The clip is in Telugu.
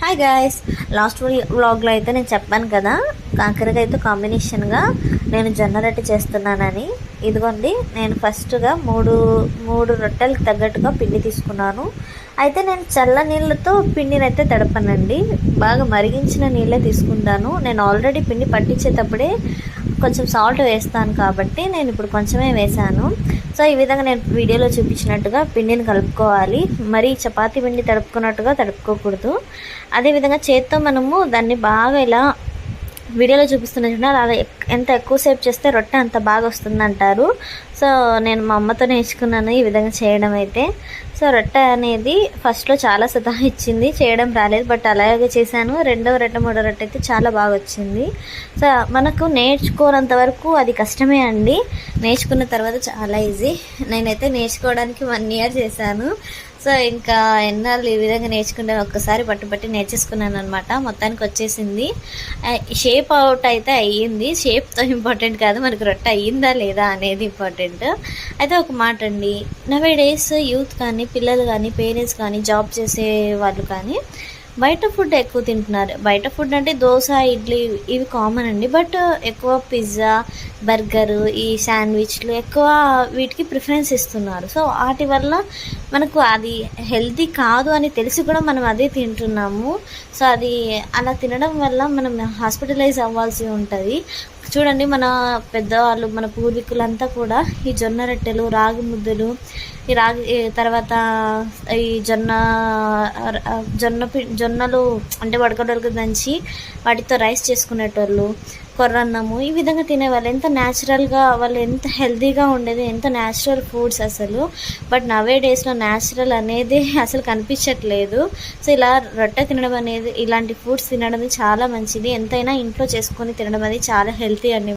హాయ్ గాయస్, లాస్ట్ వ్లాగ్లో అయితే నేను చెప్పాను కదా కాకరకాయతో కాంబినేషన్గా నేను జొన్న రొట్టె చేస్తున్నానని. ఇదిగోండి, నేను ఫస్ట్గా మూడు రొట్టెలకు తగ్గట్టుగా పిండి తీసుకున్నాను. అయితే నేను చల్ల నీళ్ళతో పిండిని అయితే తడపనండి, బాగా మరిగించిన నీళ్ళే తీసుకుంటాను. నేను ఆల్రెడీ పిండి పట్టించేటప్పుడే కొంచెం సాల్ట్ వేస్తాను కాబట్టి నేను ఇప్పుడు కొంచెమే వేసాను. సో ఈ విధంగా నేను వీడియోలో చూపించినట్టుగా పిండిని కలుపుకోవాలి. మరి చపాతీ పిండి తడుపుకున్నట్టుగా తడుపుకోకూడదు. అదేవిధంగా చేత్తో మనము దాన్ని బాగా ఇలా వీడియోలో చూపిస్తున్నట్టుగా అలా ఎంత ఎక్కువసేపు చేస్తే రొట్టె అంత బాగా వస్తుంది అంటారు. సో నేను మా అమ్మతో నేర్చుకున్నాను ఈ విధంగా చేయడం అయితే. సో రొట్టె అనేది ఫస్ట్లో చాలా ఇచ్చింది, చేయడం రాలేదు, బట్ అలాగే చేశాను. రెండో రొట్టె మూడో రొట్టె అయితే చాలా బాగా వచ్చింది. సో మనకు నేర్చుకోనంత వరకు అది కష్టమే అండి, నేర్చుకున్న తర్వాత చాలా ఈజీ. నేనైతే నేర్చుకోవడానికి 1 year చేశాను. సో ఇంకా ఎన్నాళ్ళు ఈ విధంగా నేర్చుకుంటాను, ఒక్కసారి పట్టుబట్టి నేర్చేసుకున్నాను అనమాట. మొత్తానికి వచ్చేసింది. షేప్ అవుట్ అయితే అయ్యింది. షేప్తో ఇంపార్టెంట్ కాదు, మనకు రొట్టె అయ్యిందా లేదా అనేది ఇంపార్టెంట్. అయితే ఒక మాట అండి, నవే డేస్ యూత్ కానీ పిల్లలు కానీ పేరెంట్స్ కానీ జాబ్ చేసే వాళ్ళు కానీ బయట ఫుడ్ ఎక్కువ తింటున్నారు. బయట ఫుడ్ అంటే దోశ ఇడ్లీ ఇవి కామన్ అండి, బట్ ఎక్కువ పిజ్జా బర్గరు ఈ శాండ్విచ్లు ఎక్కువ వీటికి ప్రిఫరెన్స్ ఇస్తున్నారు. సో వాటి వల్ల మనకు అది హెల్తీ కాదు అని తెలిసి కూడా మనం అదే తింటున్నాము. సో అది అలా తినడం వల్ల మనం హాస్పిటలైజ్ అవ్వాల్సి ఉంటుంది. చూడండి, మన పెద్దవాళ్ళు మన పూర్వీకులంతా కూడా ఈ జొన్న రొట్టెలు రాగి ముద్దలు ఈ రాగి తర్వాత ఈ జొన్నలు అంటే వడకడొడక దంచి వాటితో రైస్ చేసుకునేటోళ్ళు, కొర్రన్నము ఈ విధంగా తినేవాళ్ళు. ఎంత న్యాచురల్గా వాళ్ళు ఎంత హెల్తీగా ఉండేది, ఎంత న్యాచురల్ ఫుడ్స్ అసలు. బట్ నవే డేస్లో న్యాచురల్ అనేది అసలు కనిపించట్లేదు. సో ఇలా రొట్టె తినడం అనేది, ఇలాంటి ఫుడ్స్ తినడం చాలా మంచిది. ఎంతైనా ఇంట్లో చేసుకొని తినడం అనేది చాలా హెల్తీ అని